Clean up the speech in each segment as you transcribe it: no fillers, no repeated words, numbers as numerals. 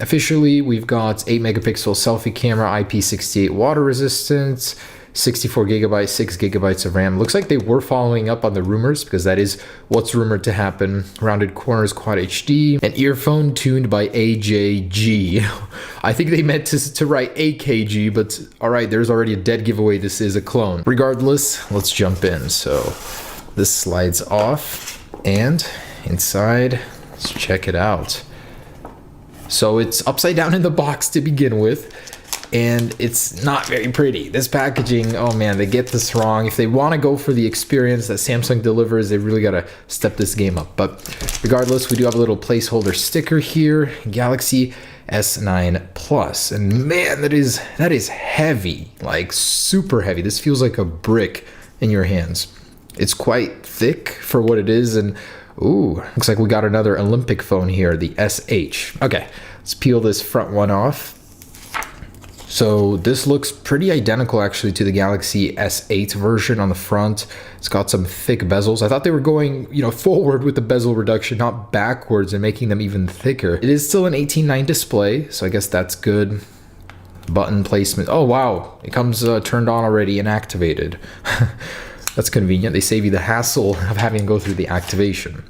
officially, we've got 8 megapixel selfie camera, IP68 water resistance, 64 gigabytes, 6 gigabytes of RAM. Looks like they were following up on the rumors because that is what's rumored to happen. Rounded corners, quad HD, an earphone tuned by AJG. I think they meant to write AKG, but all right, there's already a dead giveaway. This is a clone. Regardless, let's jump in. So this slides off and inside, let's check it out. So it's upside down in the box to begin with, and it's not very pretty. This packaging, oh man, they get this wrong. If they want to go for the experience that Samsung delivers, they really got to step this game up. But regardless, we do have a little placeholder sticker here, Galaxy S9 Plus. And man, that is heavy, like super heavy. This feels like a brick in your hands. It's quite thick for what it is, and ooh, looks like we got another Olympic phone here, the SH. Okay, let's peel this front one off. So this looks pretty identical actually to the Galaxy S8 version on the front. It's got some thick bezels. I thought they were going, forward with the bezel reduction, not backwards, and making them even thicker. It is still an 18:9 display, so I guess that's good. Button placement. Oh wow, it comes turned on already and activated. That's convenient. They save you the hassle of having to go through the activation.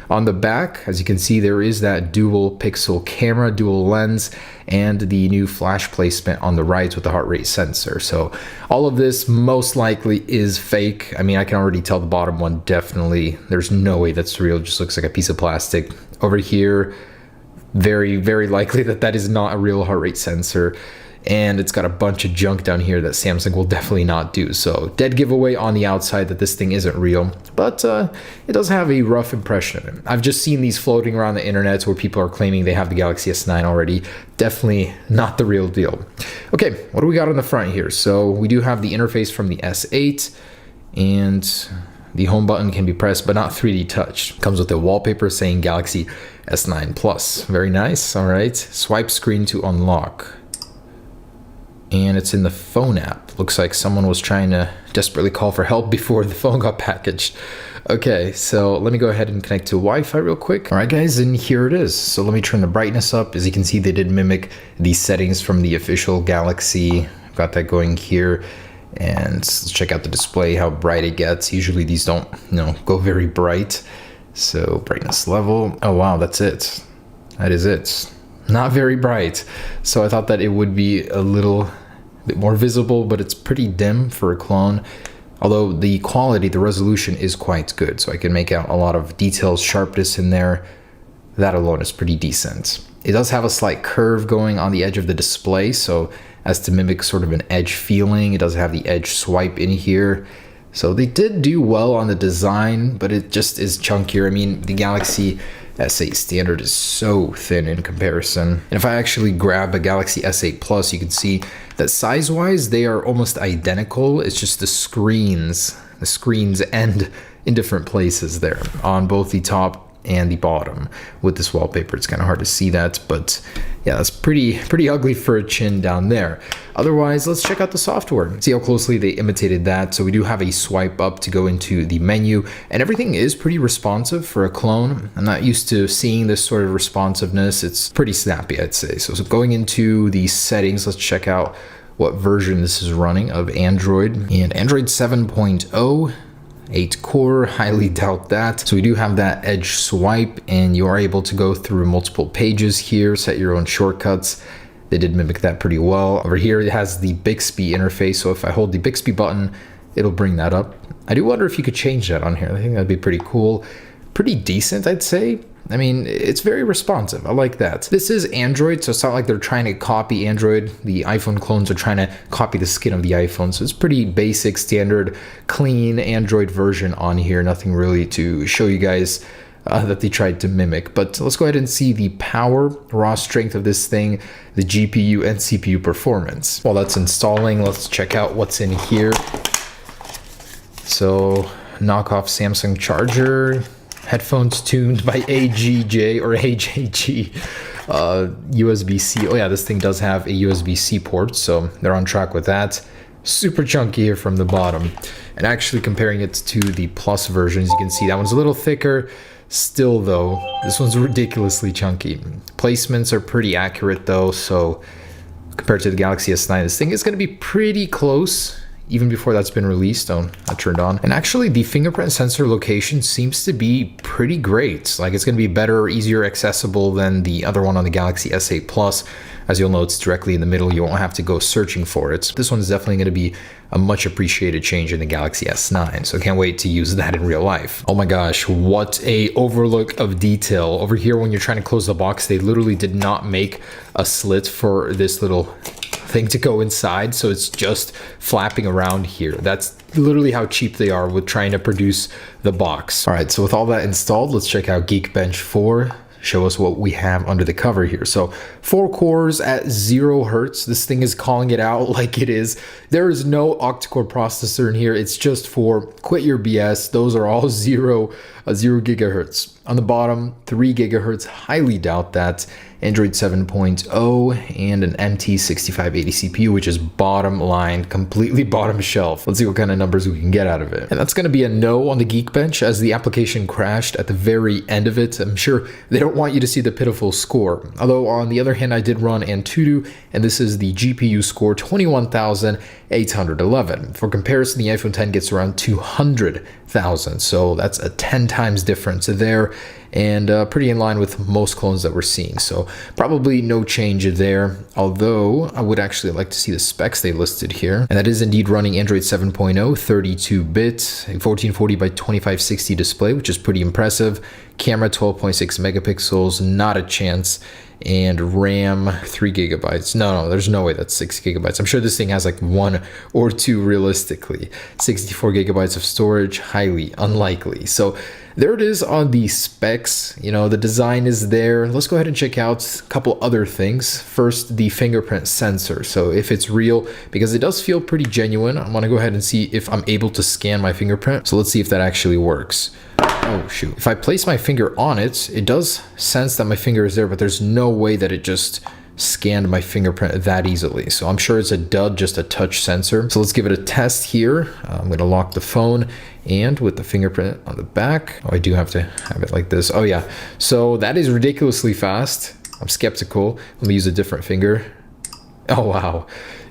On the back, as you can see, there is that dual pixel camera, dual lens, and the new flash placement on the right with the heart rate sensor. So all of this most likely is fake. I mean, I can already tell the bottom one definitely, there's no way that's real. It just looks like a piece of plastic. Over here, very, very likely that is not a real heart rate sensor. And it's got a bunch of junk down here that Samsung will definitely not do. So dead giveaway on the outside that this thing isn't real, but it does have a rough impression of it. I've just seen these floating around the internet where people are claiming they have the Galaxy S9 already. Definitely not the real deal. Okay, what do we got on the front here? So we do have the interface from the S8, and the home button can be pressed, but not 3D touch. Comes with a wallpaper saying Galaxy S9 Plus. Very nice, all right. Swipe screen to unlock. And it's in the phone app. Looks like someone was trying to desperately call for help before the phone got packaged. Okay, so let me go ahead and connect to Wi-Fi real quick. All right, guys, and here it is. So let me turn the brightness up. As you can see, they did mimic these settings from the official Galaxy. Got that going here. And let's check out the display, how bright it gets. Usually these don't, go very bright. So brightness level. Oh, wow, that's it. That is it. Not very bright. So I thought that it would be a little bit more visible, but it's pretty dim for a clone. Although the quality, the resolution is quite good. So I can make out a lot of details, sharpness in there. That alone is pretty decent. It does have a slight curve going on the edge of the display. So as to mimic sort of an edge feeling, it does have the edge swipe in here. So they did do well on the design, but it just is chunkier. I mean, the Galaxy S8 standard is so thin in comparison. And if I actually grab a Galaxy S8 Plus, you can see that size-wise, they are almost identical. It's just the screens end in different places there on both the top and the bottom. With this wallpaper, it's kind of hard to see that, but yeah, that's pretty ugly for a chin down there. Otherwise, let's check out the software. See how closely they imitated that. So we do have a swipe up to go into the menu, and everything is pretty responsive for a clone. I'm not used to seeing this sort of responsiveness. It's pretty snappy, I'd say. So going into the settings, let's check out what version this is running of Android. And Android 7.0. 8 core, highly doubt that. So we do have that edge swipe, and you are able to go through multiple pages here, set your own shortcuts. They did mimic that pretty well. Over here, it has the Bixby interface. So if I hold the Bixby button, it'll bring that up. I do wonder if you could change that on here. I think that'd be pretty cool. Pretty decent, I'd say. I mean, it's very responsive. I like that. This is Android, so it's not like they're trying to copy Android. The iPhone clones are trying to copy the skin of the iPhone. So it's pretty basic, standard, clean Android version on here. Nothing really to show you guys that they tried to mimic. But let's go ahead and see the power, raw strength of this thing, the GPU and CPU performance. While that's installing, let's check out what's in here. So knockoff Samsung charger. Headphones tuned by AGJ or AJG. USB-C. Oh yeah, this thing does have a USB-C port, so they're on track with that. super chunky here from the bottom. And actually comparing it to the Plus versions, you can see that one's a little thicker. Still though, this one's ridiculously chunky. Placements are pretty accurate though, so compared to the Galaxy S9, this thing is going to be pretty close even before that's been released. Oh, not turned on. And actually the fingerprint sensor location seems to be pretty great. Like, it's going to be better, easier accessible than the other one on the Galaxy S8 Plus. As you'll know, it's directly in the middle. You won't have to go searching for it. This one is definitely going to be a much appreciated change in the Galaxy S9. So can't wait to use that in real life. Oh my gosh, what a overlook of detail. Over here, when you're trying to close the box, they literally did not make a slit for this little thing to go inside, so it's just flapping around here. That's literally how cheap they are with trying to produce the box. All right, so with all that installed, let's check out Geekbench 4. Show us what we have under the cover here. So 4 cores at 0 hertz. This thing is calling it out like it is. There is no octa-core processor in here. It's just for quit your BS. Those are all 0 gigahertz. On the bottom, 3 gigahertz. Highly doubt that. Android 7.0 and an MT6580 CPU, which is bottom line, completely bottom shelf. Let's see what kind of numbers we can get out of it. And that's going to be a no on the Geekbench, as the application crashed at the very end of it. I'm sure they don't want you to see the pitiful score. Although on the other hand, I did run Antutu, and this is the GPU score, 21,811. For comparison, the iPhone X gets around 200,000. So that's a 10 times difference there, and pretty in line with most clones that we're seeing. So probably no change there, although I would actually like to see the specs they listed here. And that is indeed running Android 7.0, 32-bit, a 1440 by 2560 display, which is pretty impressive. Camera 12.6 megapixels, not a chance. And RAM 3 gigabytes. No, there's no way that's 6 gigabytes. I'm sure this thing has like 1 or 2 realistically. 64 gigabytes of storage, highly unlikely. So there it is on the specs. You know, the design is there. Let's go ahead and check out a couple other things. First, the fingerprint sensor. So if it's real, because it does feel pretty genuine, I want to go ahead and see if I'm able to scan my fingerprint. So let's see if that actually works. Oh shoot. If I place my finger on it, it does sense that my finger is there, but there's no way that it just scanned my fingerprint that easily. So I'm sure it's a dud, just a touch sensor. So let's give it a test here. I'm going to lock the phone, and with the fingerprint on the back, oh, I do have to have it like this. Oh yeah. So that is ridiculously fast. I'm skeptical. Let me use a different finger. Oh wow.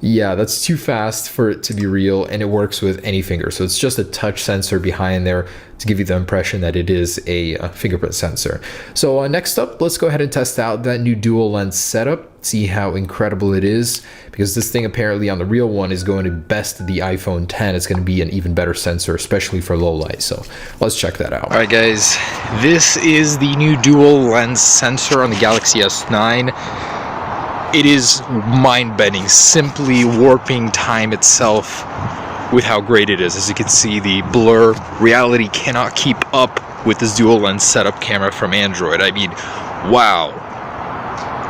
Yeah, that's too fast for it to be real, and it works with any finger. So it's just a touch sensor behind there to give you the impression that it is a fingerprint sensor. So next up, let's go ahead and test out that new dual lens setup, see how incredible it is, because this thing apparently on the real one is going to best the iPhone X. It's going to be an even better sensor, especially for low light. So let's check that out. All right, guys, this is the new dual lens sensor on the Galaxy S9. It is mind-bending, simply warping time itself with how great it is. As you can see, the blur reality cannot keep up with this dual lens setup camera from Android. I mean, wow.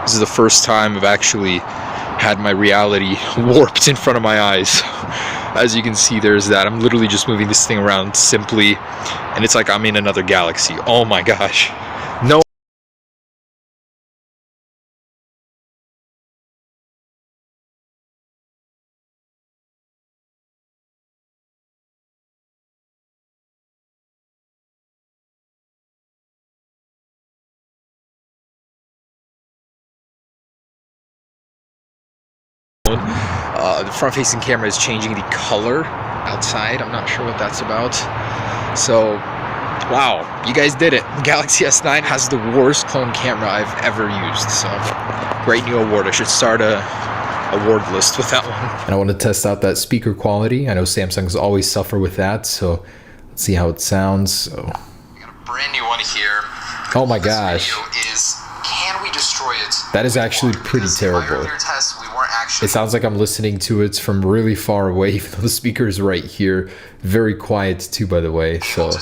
This is the first time I've actually had my reality warped in front of my eyes. As you can see, there's that. I'm literally just moving this thing around simply, and it's like I'm in another galaxy. Oh my gosh. No. The front-facing camera is changing the color outside. I'm not sure what that's about. So, wow, you guys did it. The Galaxy S9 has the worst clone camera I've ever used. So, great new award. I should start a award list with that one. And I want to test out that speaker quality. I know Samsung's always suffer with that, so let's see how it sounds. So, we got a brand new one here. Oh my gosh. Can we destroy it? That is actually pretty terrible. It sounds like I'm listening to it from really far away, even though the speaker is right here. Very quiet too, by the way. So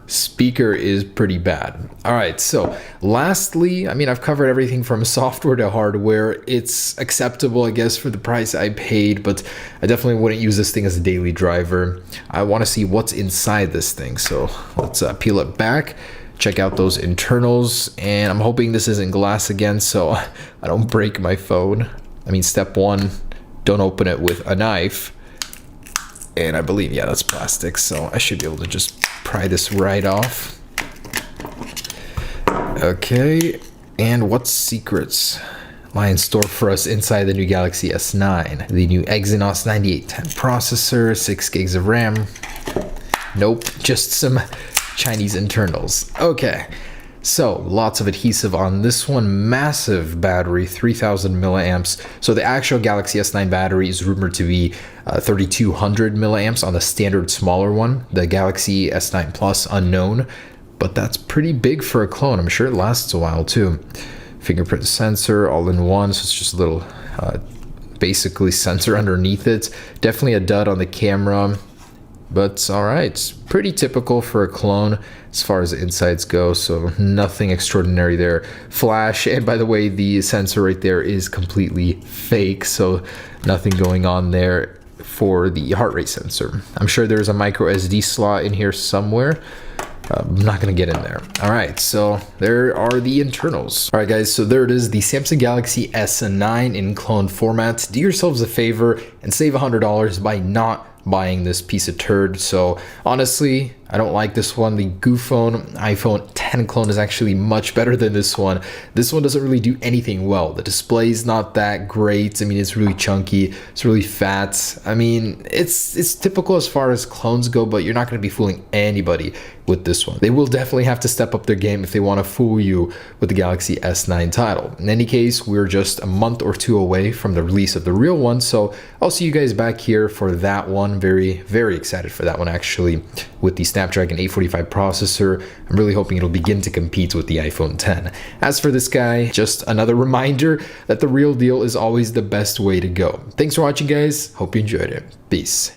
speaker is pretty bad. All right, so lastly, I mean, I've covered everything from software to hardware. It's acceptable, I guess, for the price I paid, but I definitely wouldn't use this thing as a daily driver. I want to see what's inside this thing. So let's peel it back. Check out those internals, and I'm hoping this isn't glass again, so I don't break my phone. I mean, step one, don't open it with a knife. And I believe, yeah, that's plastic. So I should be able to just pry this right off. Okay. And what secrets lie in store for us inside the new Galaxy S9? The new Exynos 9810 processor, 6 gigs of RAM. Nope, just some Chinese internals. Okay. So lots of adhesive on this one. Massive battery, 3000 milliamps. So the actual Galaxy S9 battery is rumored to be 3200 milliamps on the standard smaller one. The Galaxy S9 Plus unknown, but that's pretty big for a clone. I'm sure it lasts a while too. Fingerprint sensor all in one, so it's just a little basically sensor underneath it. Definitely a dud on the camera, but all right, pretty typical for a clone as far as the insides go, so nothing extraordinary there. Flash, and by the way, the sensor right there is completely fake, so nothing going on there for the heart rate sensor. I'm sure there's a micro SD slot in here somewhere. I'm not gonna get in there. All right, so there are the internals. All right, guys, so there it is, the Samsung Galaxy S9 in clone format. Do yourselves a favor and save $100 by not buying this piece of turd. So honestly, I don't like this one. The Goophone iPhone 10 clone is actually much better than this one. This one doesn't really do anything well. The display is not that great. I mean, it's really chunky, it's really fat. I mean, it's typical as far as clones go, but you're not going to be fooling anybody with this one. They will definitely have to step up their game if they want to fool you with the Galaxy S9 title. In any case, we're just a month or two away from the release of the real one, so I'll see you guys back here for that one. Very, very excited for that one actually, with the Snapdragon 845 processor. I'm really hoping it'll begin to compete with the iPhone 10. As for this guy, just another reminder that the real deal is always the best way to go. Thanks for watching, guys. Hope you enjoyed it. Peace.